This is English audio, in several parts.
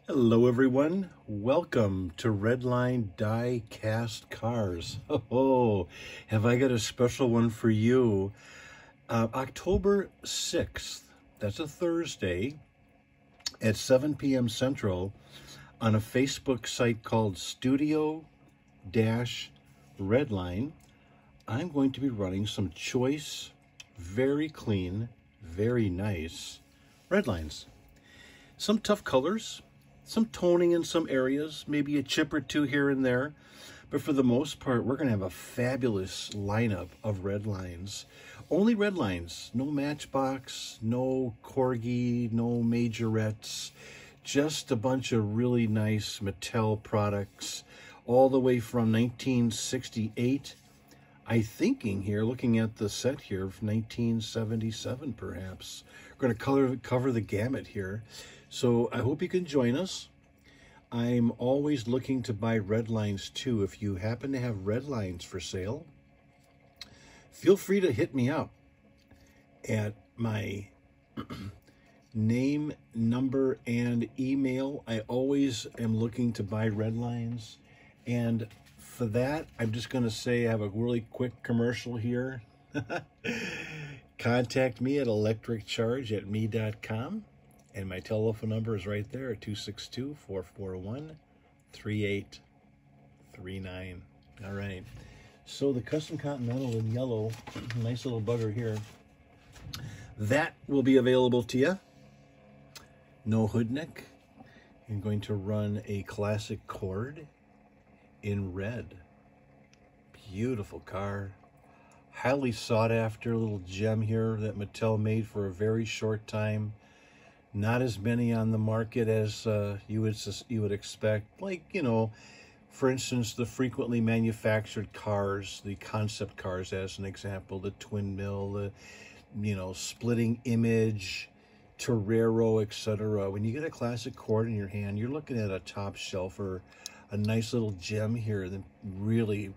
Hello everyone, welcome to Redline Die Cast Cars. Oh, have I got a special one for you. October 6th, that's a Thursday, at 7 p.m. Central on a Facebook site called Studio-Redline. I'm going to be running some choice, very clean, very nice Redlines. Some tough colors, some toning in some areas, maybe a chip or two here and there. But for the most part, we're going to have a fabulous lineup of Redlines. Only Redlines, no Matchbox, no Corgi, no Majorettes, just a bunch of really nice Mattel products, all the way from 1968. I'm thinking here, looking at the set here, of 1977 perhaps. We're going to cover the gamut here. So I hope you can join us. I'm always looking to buy Redlines too. If you happen to have Redlines for sale, feel free to hit me up at my name, number, and email. I always am looking to buy Redlines. And for that, I'm just going to say I have a really quick commercial here. Contact me at electriccharge@me.com. And my telephone number is right there at 262-441-3839. All right. So the Custom Continental in yellow, nice little bugger here. That will be available to you. No hood neck. I'm going to run a classic cord in red. Beautiful car. Highly sought after little gem here that Mattel made for a very short time. Not as many on the market as you would expect. Like, you know, for instance, the frequently manufactured cars, the concept cars as an example, the twin mill, the, you know, splitting image, Torero, etc. When you get a classic cord in your hand, you're looking at a top shelf or a nice little gem here, the really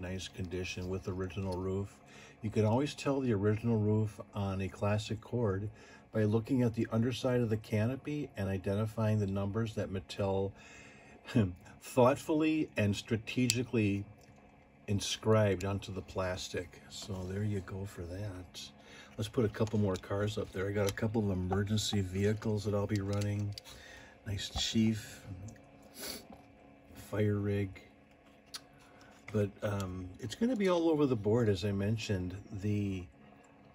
nice condition with original roof. You can always tell the original roof on a classic cord by looking at the underside of the canopy and identifying the numbers that Mattel thoughtfully and strategically inscribed onto the plastic. So there you go for that. Let's put a couple more cars up there. I got a couple of emergency vehicles that I'll be running. Nice Chief, fire rig. But it's going to be all over the board, as I mentioned. The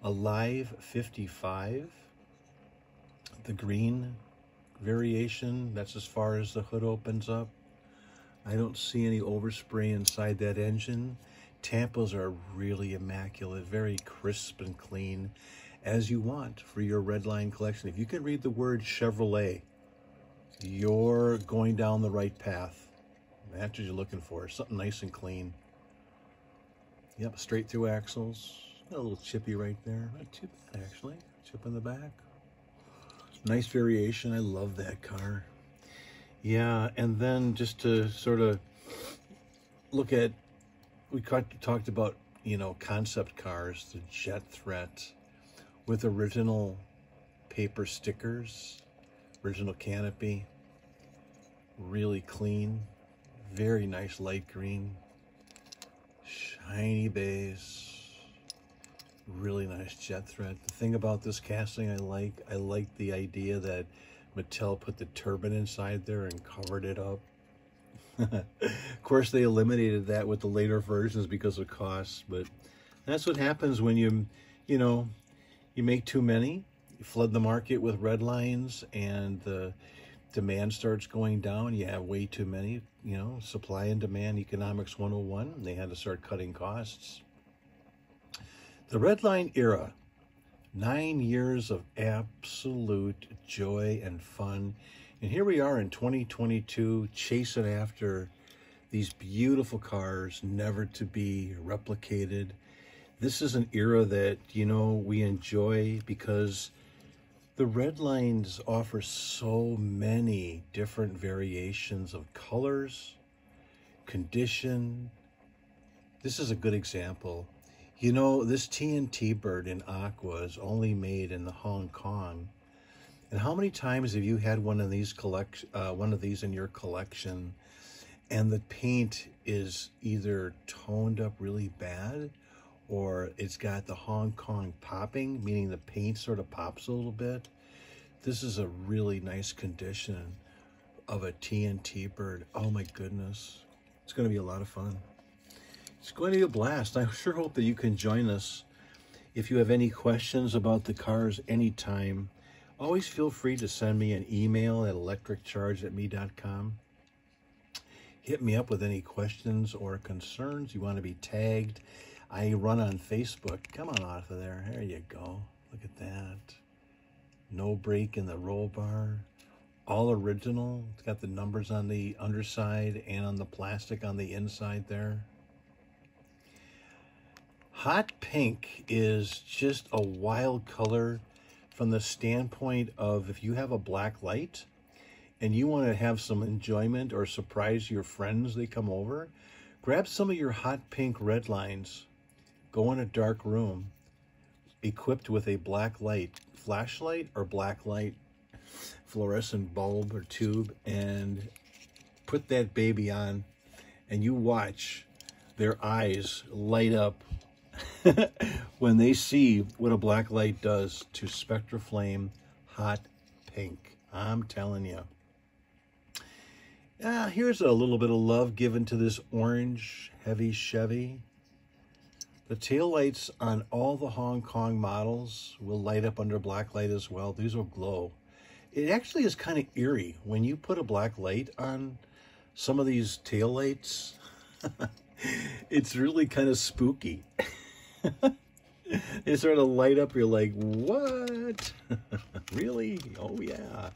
Alive 55, the green variation, that's as far as the hood opens up. I don't see any overspray inside that engine. Tampos are really immaculate, very crisp and clean, as you want for your Redline collection. If you can read the word Chevrolet, you're going down the right path. That's what you're looking for, something nice and clean. Yep, straight through axles. Got a little chippy right there. Not too bad, actually. Chip in the back. Nice variation. I love that car. Yeah, and then just to sort of look at, we talked about, you know, concept cars, the Jet Threat with original paper stickers, original canopy, really clean, very nice light green, shiny base. Really nice Jet Threat. The thing about this casting I like the idea that Mattel put the turbine inside there and covered it up. Of course, they eliminated that with the later versions because of cost, but that's what happens when you make too many. You flood the market with Redlines and the demand starts going down. You have way too many, you know, supply and demand, economics 101. They had to start cutting costs. The Redline era, 9 years of absolute joy and fun. And here we are in 2022, chasing after these beautiful cars, never to be replicated. This is an era that, you know, we enjoy because the Redlines offer so many different variations of colors, condition. This is a good example. You know, this TNT bird in aqua is only made in the Hong Kong. And how many times have you had one of these in your collection, and the paint is either toned up really bad, or it's got the Hong Kong popping, meaning the paint sort of pops a little bit? This is a really nice condition of a TNT bird. Oh my goodness. It's going to be a lot of fun. It's going to be a blast. I sure hope that you can join us. If you have any questions about the cars anytime, always feel free to send me an email at electriccharge@me.com. Hit me up with any questions or concerns. You want to be tagged. I run on Facebook. Come on off of there. There you go. Look at that. No break in the roll bar. All original. It's got the numbers on the underside and on the plastic on the inside there. Hot pink is just a wild color from the standpoint of if you have a black light and you want to have some enjoyment or surprise your friends, they come over, grab some of your hot pink Redlines, go in a dark room equipped with a black light, flashlight or black light, fluorescent bulb or tube, and put that baby on, and you watch their eyes light up when they see what a black light does to Spectraflame hot pink. I'm telling you. Here's a little bit of love given to this orange heavy Chevy. The taillights on all the Hong Kong models will light up under black light as well. These will glow. It actually is kind of eerie when you put a black light on some of these taillights. It's really kind of spooky. They sort of light up. You're like, what? Really? Oh, yeah.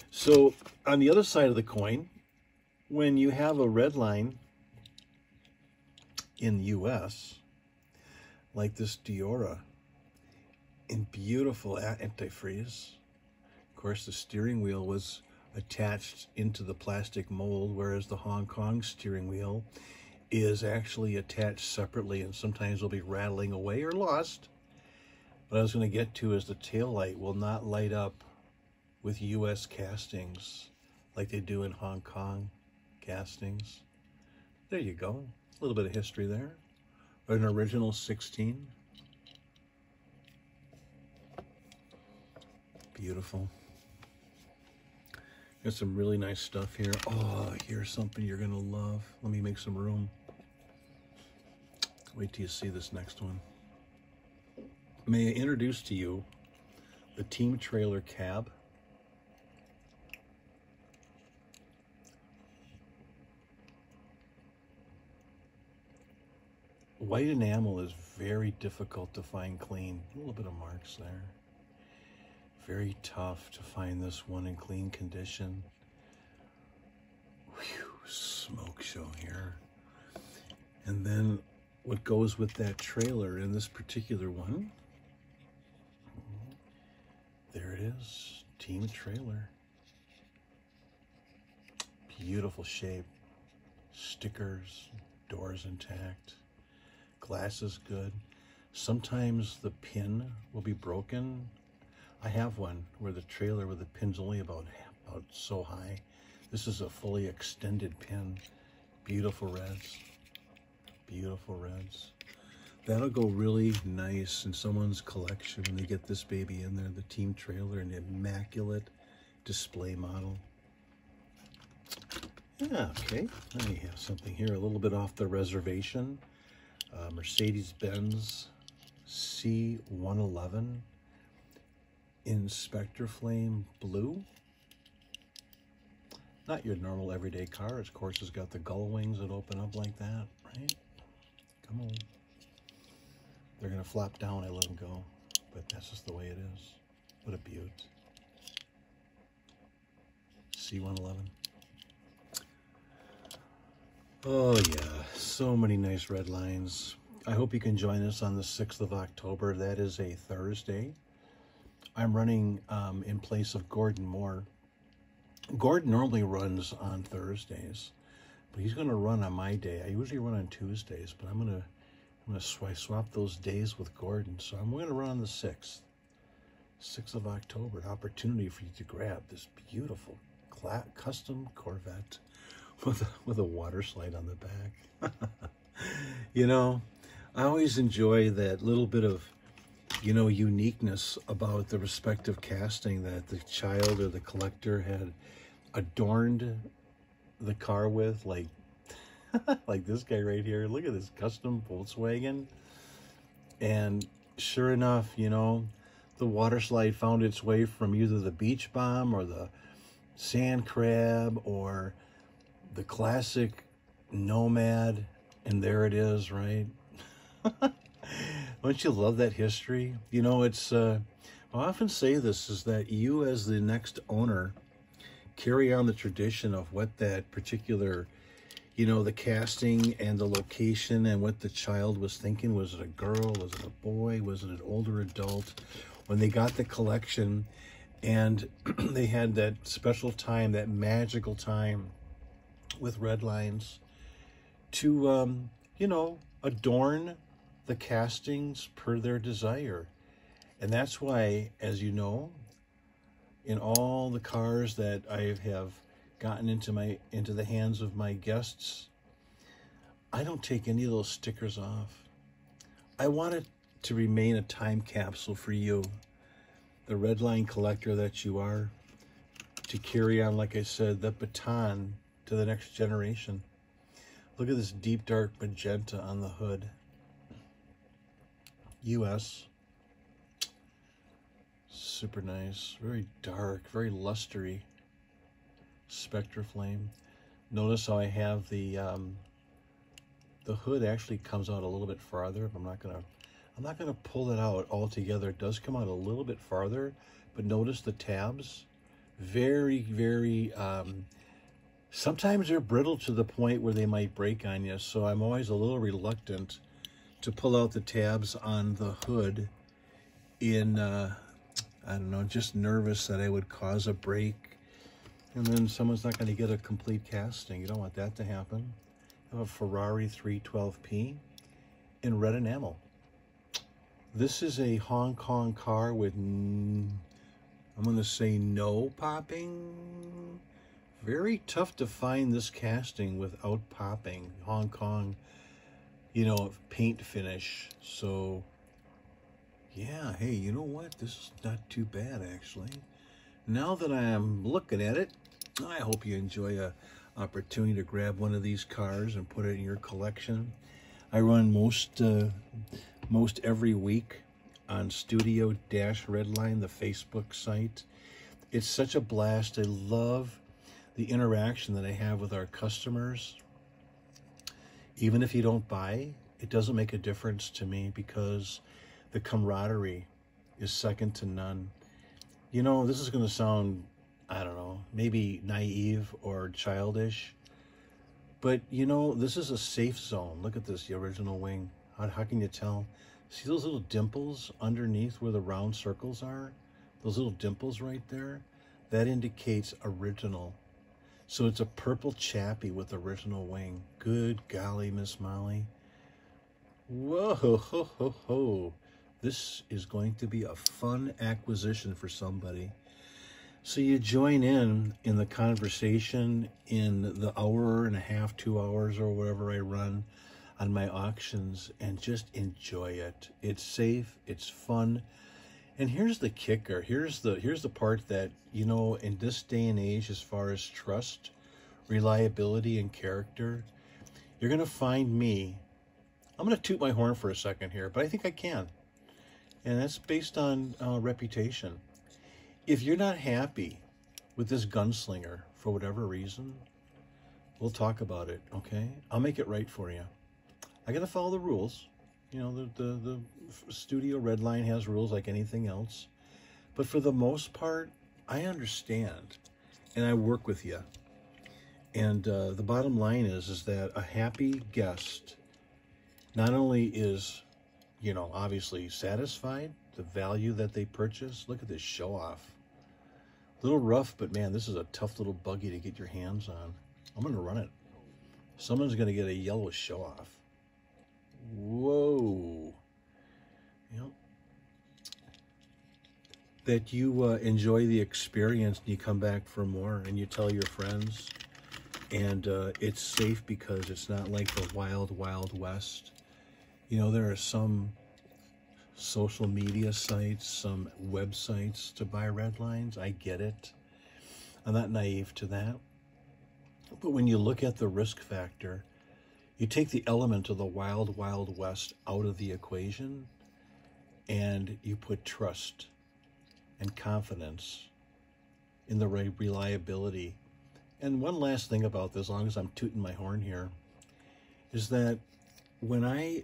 So on the other side of the coin, when you have a Redline in the U.S., like this Diora, in beautiful antifreeze. Of course, the steering wheel was attached into the plastic mold, whereas the Hong Kong steering wheel is actually attached separately, and sometimes will be rattling away or lost. What I was going to get to is the taillight will not light up with U.S. castings like they do in Hong Kong castings. There you go. A little bit of history there. An original 16. Beautiful. Got some really nice stuff here. Oh, here's something you're going to love. Let me make some room. Wait till you see this next one. May I introduce to you the Team Trailer Cab. White enamel is very difficult to find clean. A little bit of marks there. Very tough to find this one in clean condition. Whew, smoke show here. And then what goes with that trailer in this particular one, there it is, Team Trailer. Beautiful shape. Stickers, doors intact. Glass is good. Sometimes the pin will be broken. I have one where the trailer with the pin's only about so high. This is a fully extended pin. Beautiful reds. Beautiful reds. That'll go really nice in someone's collection when they get this baby in there. The Team Trailer, an immaculate display model. Yeah, okay. I have something here a little bit off the reservation. Mercedes-Benz C111 in Spectraflame blue. Not your normal everyday car. Of course, it's got the gull wings that open up like that, right? Come on. They're going to flop down, I let them go. But that's just the way it is. What a beaut. C111. Oh yeah, so many nice red lines. I hope you can join us on the 6th of October. That is a Thursday. I'm running in place of Gordon Moore. Gordon normally runs on Thursdays, but he's going to run on my day. I usually run on Tuesdays, but I'm going to swap those days with Gordon. So I'm going to run on the 6th. 6th of October, an opportunity for you to grab this beautiful custom Corvette with a water slide on the back. You know, I always enjoy that little bit of, you know, uniqueness about the respective casting that the child or the collector had adorned the car with, like like this guy right here. Look at this custom Volkswagen. And sure enough, you know, the water slide found its way from either the beach bomb or the sand crab or the classic Nomad, and there it is, right? Don't you love that history? You know, it's I often say this, is that you as the next owner carry on the tradition of what that particular, you know, the casting and the location and what the child was thinking. Was it a girl? Was it a boy? Was it an older adult? When they got the collection and they had that special time, that magical time with Redlines to, you know, adorn the castings per their desire. And that's why, as you know, in all the cars that I have gotten into the hands of my guests, I don't take any of those stickers off. I want it to remain a time capsule for you, the Redline collector that you are, to carry on, like I said, the baton to the next generation. Look at this deep dark magenta on the hood. US. Super nice, very dark, very lustery. Spectre flame. Notice how I have the hood actually comes out a little bit farther. I'm not gonna pull it out altogether. It does come out a little bit farther, but notice the tabs, very, very. Sometimes they're brittle to the point where they might break on you. So I'm always a little reluctant to pull out the tabs on the hood. In I don't know, just nervous that I would cause a break. And then someone's not going to get a complete casting. You don't want that to happen. I have a Ferrari 312P in red enamel. This is a Hong Kong car with, I'm going to say, no popping. Very tough to find this casting without popping. Hong Kong, you know, paint finish. So, yeah, hey, you know what? This is not too bad, actually. Now that I am looking at it, I hope you enjoy a opportunity to grab one of these cars and put it in your collection. I run most every week on Studio-Redline, the Facebook site. It's such a blast. I love the interaction that I have with our customers. Even if you don't buy, it doesn't make a difference to me because the camaraderie is second to none. You know, this is going to sound, I don't know, maybe naive or childish, but you know, this is a safe zone. Look at this, the original wing. How can you tell? See those little dimples underneath where the round circles are? Those little dimples right there? That indicates original. So it's a purple chappy with original wing. Good golly, Miss Molly. Whoa, ho, ho, ho, ho. This is going to be a fun acquisition for somebody. So you join in the conversation in the hour and a half, 2 hours, or whatever I run on my auctions, and just enjoy it. It's safe, it's fun. And here's the kicker. Here's the part that, you know, in this day and age, as far as trust, reliability, and character, you're going to find me. I'm going to toot my horn for a second here, but I think I can. And that's based on reputation. If you're not happy with this gunslinger for whatever reason, we'll talk about it, okay? I'll make it right for you. I got to follow the rules. You know, the Studio-Redline has rules like anything else. But for the most part, I understand. And I work with you. And the bottom line is that a happy guest not only is, you know, obviously satisfied, the value that they purchase. Look at this show off. A little rough, but man, this is a tough little buggy to get your hands on. I'm going to run it. Someone's going to get a yellow show off. Whoa. Yep. that you enjoy the experience and you come back for more and you tell your friends. And it's safe because it's not like the wild, wild west. You know, there are some social media sites, some websites to buy Redlines. I get it. I'm not naive to that. But when you look at the risk factor, you take the element of the wild, wild west out of the equation and you put trust and confidence in the reliability. And one last thing about this, as long as I'm tooting my horn here, is that when I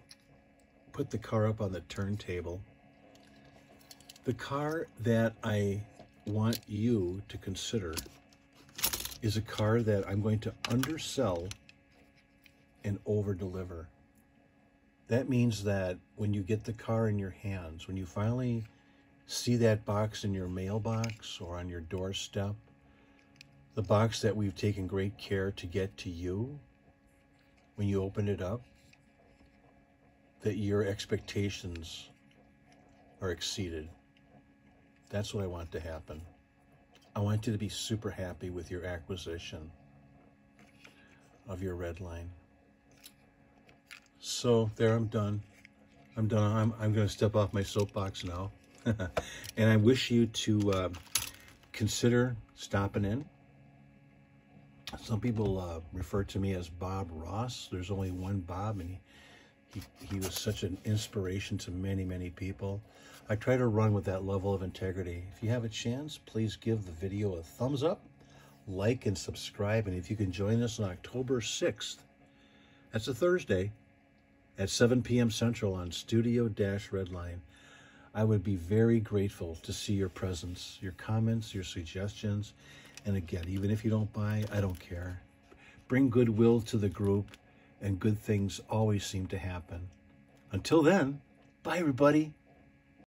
put the car up on the turntable, the car that I want you to consider is a car that I'm going to undersell and over-deliver. That means that when you get the car in your hands, when you finally see that box in your mailbox or on your doorstep, the box that we've taken great care to get to you, when you open it up, that your expectations are exceeded. That's what I want to happen. I want you to be super happy with your acquisition of your Redline. So there, I'm done. I'm done. I'm going to step off my soapbox now. And I wish you to consider stopping in. Some people refer to me as Bob Ross. There's only one Bob, and he was such an inspiration to many, many people. I try to run with that level of integrity. If you have a chance, please give the video a thumbs up, like, and subscribe. And if you can join us on October 6th, that's a Thursday, at 7 p.m. Central on Studio-Redline. I would be very grateful to see your presence, your comments, your suggestions. And again, even if you don't buy, I don't care. Bring goodwill to the group, and good things always seem to happen. Until then, bye everybody.